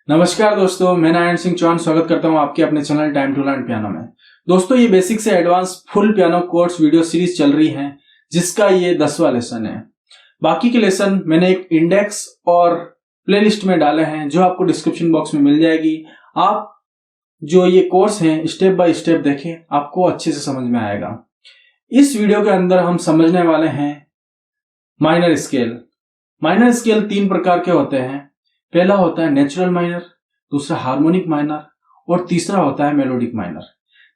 नमस्कार दोस्तों, मैं नारायण सिंह चौहान स्वागत करता हूं आपके अपने channel time to learn piano में। दोस्तों, ये बेसिक से advance full piano course video series चल रही है जिसका ये 10वां लेसन है। बाकी के लेसन मैंने एक इंडेक्स और प्लेलिस्ट में डाले हैं जो आपको डिस्क्रिप्शन बॉक्स में मिल जाएगी। आप जो ये कोर्स है स्टेप बाय स्टेप देखें, आपको अच्छे से समझ में आएगा। इस वीडियो के अंदर हम समझने वाले हैं माइनर स्केल। माइनर स्केल 3 प्रकार के होते हैं। पहला होता है नेचुरल माइनर, दूसरा हार्मोनिक माइनर और तीसरा होता है मेलोडिक माइनर।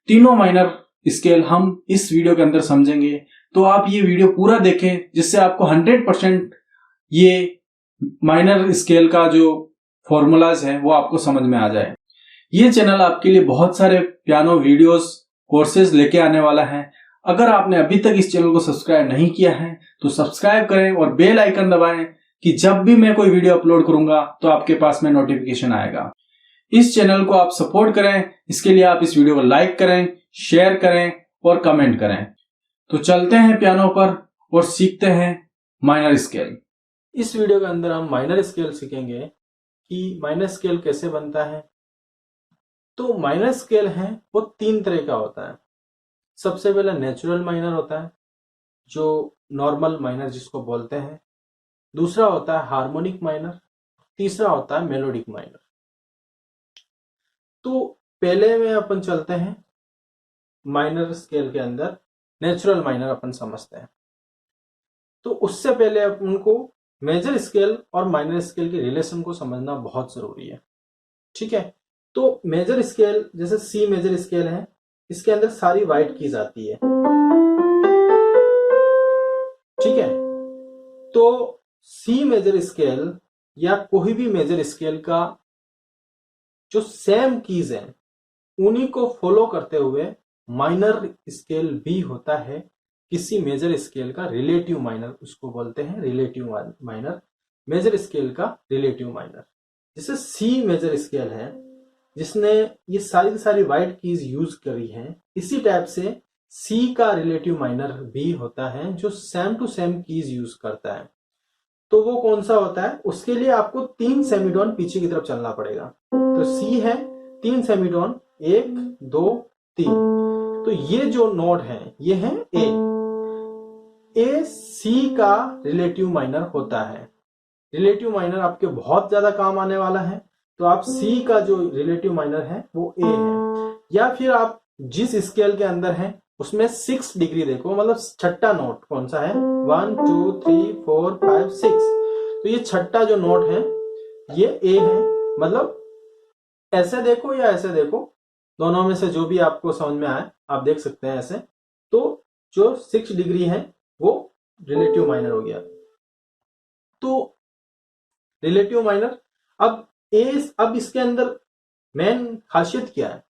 तीनों माइनर स्केल हम इस वीडियो के अंदर समझेंगे, तो आप ये वीडियो पूरा देखें जिससे आपको 100% ये माइनर स्केल का जो फॉर्मूलाज है वो आपको समझ में आ जाए। ये चैनल आपके लिए बहुत सारे पियानो वीडियोस कोर्सेज लेके आने वाला है। अगर आपने अभी तक इस चैनल को सब्सक्राइब नहीं किया है तो सब्सक्राइब करें और बेल आइकन दबाएं कि जब भी मैं कोई वीडियो अपलोड करूंगा तो आपके पास में नोटिफिकेशन आएगा। इस चैनल को आप सपोर्ट करें, इसके लिए आप इस वीडियो को लाइक करें, शेयर करें और कमेंट करें। तो चलते हैं पियानो पर और सीखते हैं माइनर स्केल। इस वीडियो के अंदर हम माइनर स्केल सीखेंगे कि माइनर स्केल कैसे बनता है। तो माइनर स्केल है वो 3 तरह का होता है। सबसे पहला नेचुरल माइनर होता है जो नॉर्मल माइनर जिसको बोलते हैं। दूसरा होता है हार्मोनिक माइनर, तीसरा होता है मेलोडिक माइनर। तो पहले में अपन चलते हैं माइनर स्केल के अंदर नेचुरल माइनर अपन समझते हैं। तो उससे पहले अपन को मेजर स्केल और माइनर स्केल के रिलेशन को समझना बहुत जरूरी है। ठीक है, तो मेजर स्केल जैसे सी मेजर स्केल है, इसके अंदर सारी वाइट कीज आती है। ठीक है, तो सी मेजर स्केल या कोई भी मेजर स्केल का जो सेम कीज है उन्हीं को फॉलो करते हुए माइनर स्केल भी होता है। किसी मेजर स्केल का रिलेटिव माइनर उसको बोलते हैं, रिलेटिव माइनर। मेजर स्केल का रिलेटिव माइनर जैसे सी मेजर स्केल है जिसने ये सारी की सारी वाइट कीज यूज करी हैं, इसी टाइप से सी का रिलेटिव माइनर भी होता है जो same to same keys use करता है। तो वो कौन सा होता है, उसके लिए आपको 3 सेमीटोन पीछे की तरफ चलना पड़ेगा। तो सी है 3 सेमीटोन, 1 2 3। तो ये जो नोट है ये है ए सी का रिलेटिव माइनर होता है। रिलेटिव माइनर आपके बहुत ज्यादा काम आने वाला है। तो आप सी का जो रिलेटिव माइनर है वो ए है, या फिर आप जिस स्केल के अंदर है उसमें 6 डिग्री देखो, मतलब छठा नोट कौन सा है, 1 2 3 4 5 6। तो ये छठा जो नोट है ये ए है। मतलब ऐसे देखो या ऐसे देखो, दोनों में से जो भी आपको समझ में आए आप देख सकते हैं ऐसे। तो जो 6 डिग्री है वो रिलेटिव माइनर हो गया। तो रिलेटिव माइनर अब इसके अंदर मेन खासियत क्या है,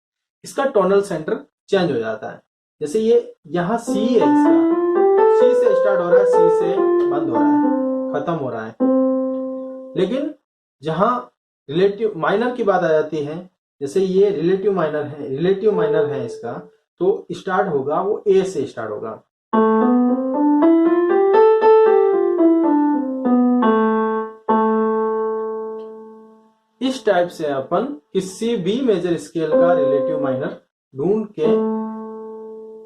इसका टोनल सेंटर चेंज हो जाता है। जैसे ये यहाँ सी है, इसका सी से स्टार्ट हो रहा है, सी से बंद हो रहा है, खत्म हो रहा है। लेकिन जहां रिलेटिव माइनर की बात आ जाती है, जैसे ये रिलेटिव माइनर है इसका, तो स्टार्ट होगा वो ए से स्टार्ट होगा। इस टाइप से अपन किसी भी मेजर स्केल का रिलेटिव माइनर ढूंढ के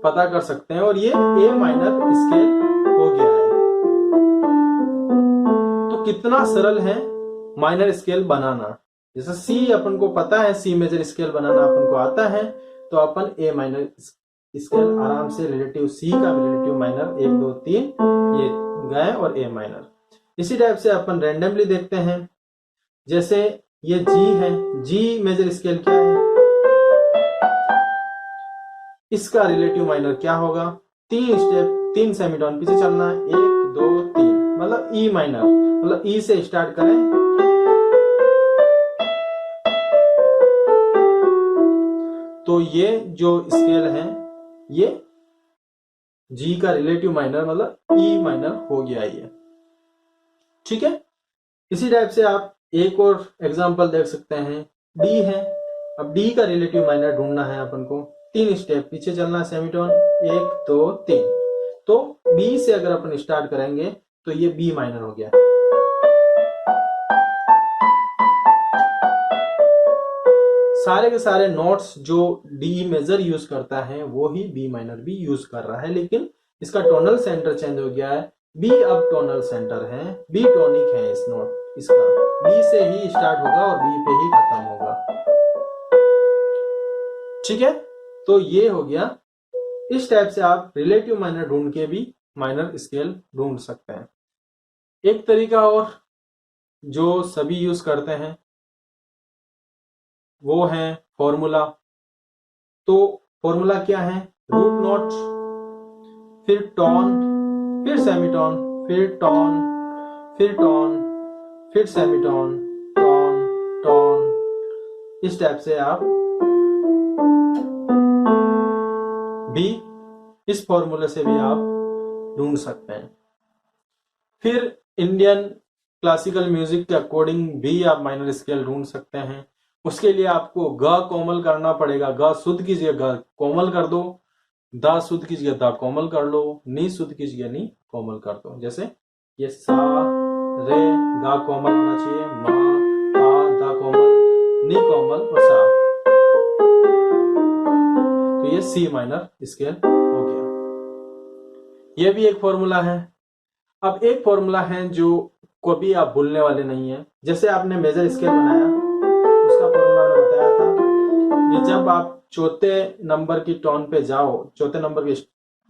पता कर सकते हैं, और ये ए माइनर स्केल हो गया है। तो कितना सरल है माइनर स्केल बनाना। जैसे सी अपन को पता है, सी मेजर स्केल बनाना अपन को आता है, तो अपन ए माइनर स्केल आराम से रिलेटिव सी का रिलेटिव माइनर 1 2 3 ये गए और ए माइनर। इसी टाइप से अपन रैंडमली देखते हैं। जैसे ये जी है, जी मेजर स्केल क्या है, इसका रिलेटिव माइनर क्या होगा, 3 सेमीटोन पीछे चलना है, 1 2 3, मतलब ई माइनर, मतलब ई से स्टार्ट करें। तो ये जो स्केल है ये जी का रिलेटिव माइनर मतलब ई माइनर हो गया ये। ठीक है, इसी टाइप से आप एक और एग्जांपल देख सकते हैं। डी है, अब डी का रिलेटिव माइनर ढूंढना है अपन को। 3 स्टेप पीछे चलना है सेमीटोन, 1 2 3। तो बी से अगर अपन स्टार्ट करेंगे तो ये बी माइनर हो गया। सारे के सारे नोट्स जो डी मेजर यूज करता है वो ही बी माइनर भी यूज कर रहा है, लेकिन इसका टोनल सेंटर चेंज हो गया है। बी अब टोनल सेंटर है, बी टॉनिक है इस नोट, इसका बी से ही स्टार्ट होगा और बी पे ही खत्म होगा। ठीक है, तो ये हो गया। इस टाइप से आप रिलेटिव माइनर ढूंढ के भी माइनर स्केल ढूंढ सकते हैं। एक तरीका और जो सभी यूज करते हैं वो है फॉर्मूला। तो फॉर्मूला क्या है? रूट नोट, फिर टोन, फिर सेमीटोन, फिर टोन, फिर टोन, फिर सेमीटोन, टोन, टोन। इस टाइप से आप भी इस फॉर्मूले से भी आप ढूंढ सकते हैं। फिर इंडियन क्लासिकल म्यूजिक के अकॉर्डिंग भी आप माइनर स्केल ढूंढ सकते हैं। उसके लिए आपको ग कोमल करना पड़ेगा। ग शुद्ध कीजिए, ग कोमल कर दो। दा शुद्ध कीजिए, दा कोमल कर लो। नी शुद्ध कीजिए, नी कोमल कर दो। जैसे ये सा रे गा कोमल होना चाहिए, मा पा दा कोमल, नी कोमल और सा। तो ये सी माइनर स्केल हो गया। ये भी एक फॉर्मूला है। अब एक फॉर्मूला है जो कभी आप भूलने वाले नहीं है। जैसे आपने मेजर स्केल बनाया, उसका फॉर्मूला मैंने बताया था। ये जब आप चौथे नंबर की टोन पे जाओ, चौथे नंबर के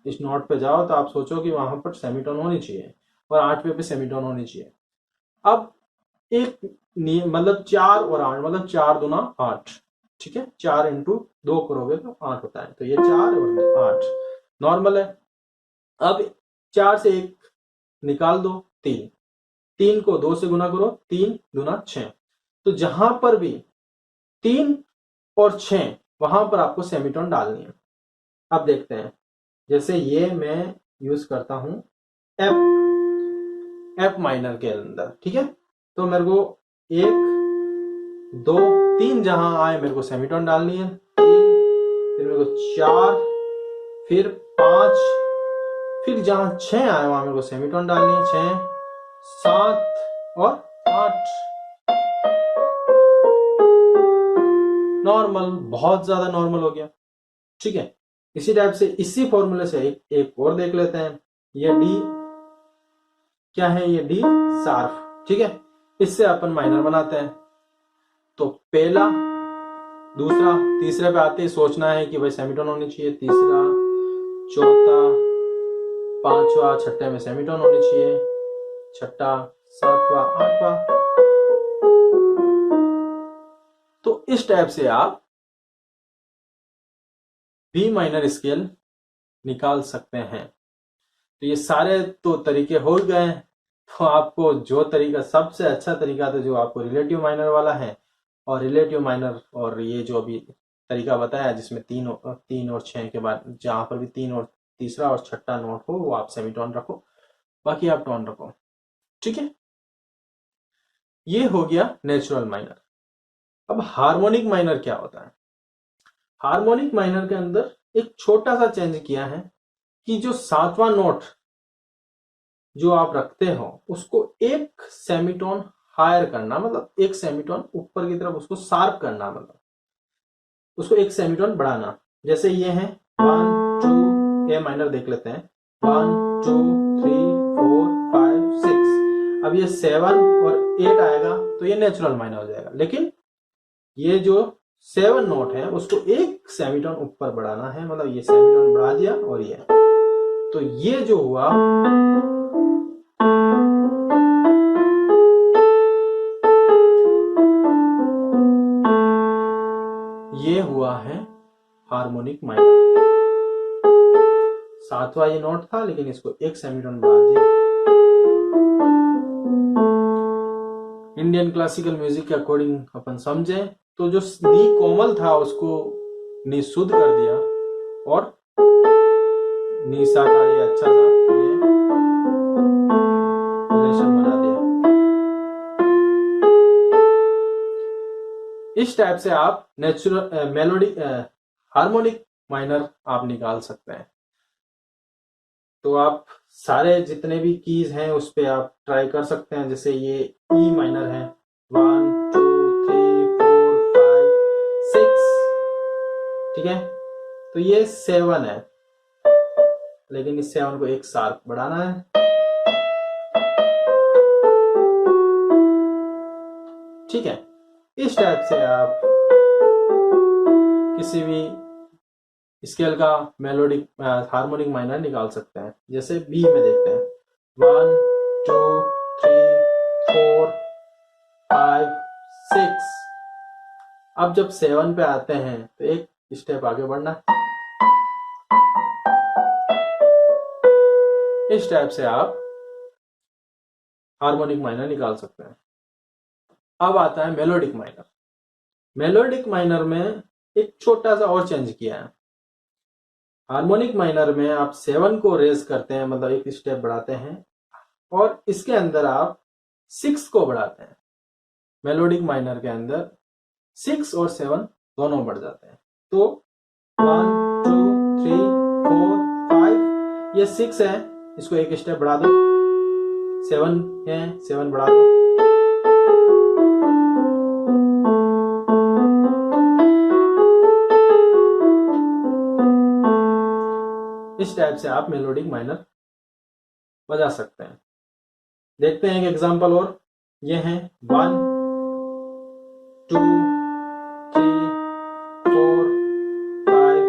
इस नोट पे जाओ, तो आप सोचो कि वहां पर सेमीटोन होनी चाहिए और 8वें पे सेमीटोन होनी चाहिए। अब एक मतलब 4 और 8, मतलब 4 दूना 8। ठीक है, 4 इंटू 2 करोगे तो 8 होता है। तो ये 4 और 8 नॉर्मल है। अब 4 से 1 निकाल दो, 3। 3 को 2 से गुना करो, 3 दूना 6। तो जहां पर भी 3 और 6 वहां पर आपको सेमीटोन डालनी है। अब देखते हैं, जैसे ये मैं यूज करता हूं एफ माइनर के अंदर। ठीक है, तो मेरे को 1 2 3 जहां आए मेरे को सेमीटोन डालनी है। 3, फिर मेरे को 4, फिर 5, फिर जहां 6 आए वहां मेरे को सेमीटोन डालनी है। 6 7 और 8। नॉर्मल, बहुत ज्यादा नॉर्मल हो गया। ठीक है, इसी टाइप से इसी फॉर्मूले से एक और देख लेते हैं। ये डी क्या है? ये डी शार्प। ठीक है, इससे अपन माइनर बनाते हैं। तो पहला, दूसरा, तीसरे पे आते ही सोचना है कि भाई सेमीटोन होनी चाहिए। तीसरा, चौथा, पांचवा, छठे में सेमीटोन होनी चाहिए। छठा, सातवां, आठवां। तो इस टाइप से आप बी माइनर स्केल निकाल सकते हैं। तो ये सारे तो तरीके हो गए। तो आपको जो तरीका सबसे अच्छा तरीका था, जो आपको रिलेटिव माइनर वाला है, और रिलेटिव माइनर और ये जो अभी तरीका बताया जिसमें 3 और 6 के बाद जहां पर भी 3 और तीसरा और छठा नोट हो वो आप सेमीटोन रखो, बाकी आप टोन रखो। ठीक है, ये हो गया नेचुरल माइनर। अब हार्मोनिक माइनर क्या होता है? हार्मोनिक माइनर के अंदर एक छोटा सा चेंज किया है कि जो 7वां नोट जो आप रखते हो उसको एक सेमीटोन हायर करना, मतलब एक सेमीटोन ऊपर की तरफ उसको शार्प करना, मतलब उसको एक सेमीटोन बढ़ाना। जैसे ये है 1 2, ए माइनर देख लेते हैं। 1 2 3 4 5 6। अब ये 7 और 8 आएगा तो ये नेचुरल माइनर हो जाएगा। लेकिन ये जो 7 नोट है उसको एक सेमीटोन ऊपर बढ़ाना है, मतलब ये सेमीटोन बढ़ा दिया और ये, तो ये जो हुआ ये हुआ है हार्मोनिक माइनर। 7वां ये नोट था लेकिन इसको एक सेमीटोन बढ़ा दिया। इंडियन क्लासिकल म्यूजिक के अकॉर्डिंग अपन समझे तो जो नी कोमल था उसको नी शुद्ध कर दिया और नी सा का ये अच्छा सा ये रिलेशन बना दिया। इस टाइप से आप नेचुरल मेलोडी हार्मोनिक माइनर आप निकाल सकते हैं। तो आप सारे जितने भी कीज हैं उस पे आप ट्राई कर सकते हैं। जैसे ये ई माइनर है, 1 2 3 4 5 6 ठीक है। तो ये 7 है, लेकिन इस 7 को एक शार्प बढ़ाना है। ठीक है, इस टाइप से आप किसी भी स्केल का मेलोडिक हार्मोनिक माइनर निकाल सकते हैं। जैसे बी में देखते हैं 1 2 3 4 5 6। अब जब 7 पे आते हैं तो एक स्टेप आगे बढ़ना। इस टाइप से आप हार्मोनिक माइनर निकाल सकते हैं। अब आता है मेलोडिक माइनर। मेलोडिक माइनर में एक छोटा सा और चेंज किया है। हार्मोनिक माइनर में आप 7 को रेज करते हैं, मतलब एक स्टेप बढ़ाते हैं, और इसके अंदर आप 6 को बढ़ाते हैं। मेलोडिक माइनर के अंदर 6 और 7 दोनों बढ़ जाते हैं। तो 1 2 3 4 5, ये 6 है, इसको एक स्टेप बढ़ा दो। 7 है, 7 बढ़ा दो। इस टाइप से आप मेलोडिक माइनर बजा सकते हैं। देखते हैं एक एग्जांपल और। ये हैं 1 2 3 4 5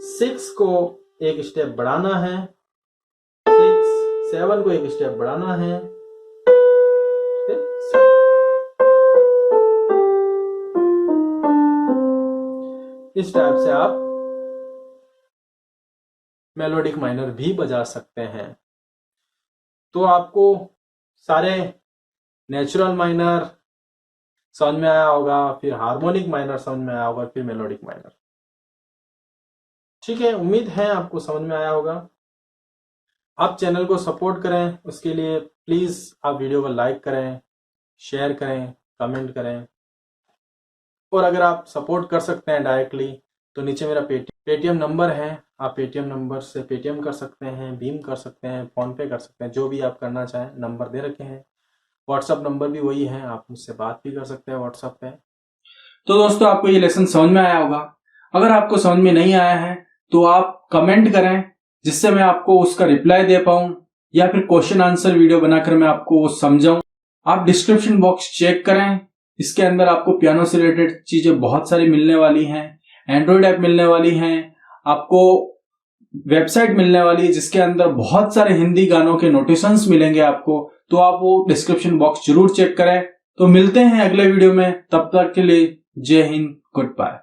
6 को एक स्टेप बढ़ाना है, 6 7 को एक स्टेप बढ़ाना है, इस टाइप से आप मेलोडिक माइनर भी बजा सकते हैं। तो आपको सारे नेचुरल माइनर समझ में आया होगा, फिर हार्मोनिक माइनर समझ में आया होगा, फिर मेलोडिक माइनर। ठीक है, उम्मीद है आपको समझ में आया होगा। आप चैनल को सपोर्ट करें, उसके लिए प्लीज आप वीडियो को लाइक करें, शेयर करें, कमेंट करें। और अगर आप सपोर्ट कर सकते हैं डायरेक्टली तो नीचे मेरा पेटीएम नंबर है, आप पेटीएम नंबर से पेटीएम कर सकते हैं, भीम कर सकते हैं, फोन पे कर सकते हैं, जो भी आप करना चाहें। नंबर दे रखे हैं, व्हाट्सअप नंबर भी वही है, आप मुझसे बात भी कर सकते हैं व्हाट्सएप पे। तो दोस्तों आपको ये लेसन समझ में आया होगा। अगर आपको समझ में नहीं आया है तो आप कमेंट करें, जिससे मैं आपको उसका रिप्लाई दे पाऊं, या फिर क्वेश्चन आंसर वीडियो बनाकर मैं आपको समझाऊं। आप डिस्क्रिप्शन बॉक्स चेक करें, इसके अंदर आपको पियानो से रिलेटेड चीजें बहुत सारी मिलने वाली हैं। एंड्रॉइड ऐप मिलने वाली हैं, आपको वेबसाइट मिलने वाली है जिसके अंदर बहुत सारे हिंदी गानों के नोटेशंस मिलेंगे आपको। तो आप वो डिस्क्रिप्शन बॉक्स जरूर चेक करें। तो मिलते हैं अगले वीडियो में, तब तक के लिए जय हिंद, गुड बाय।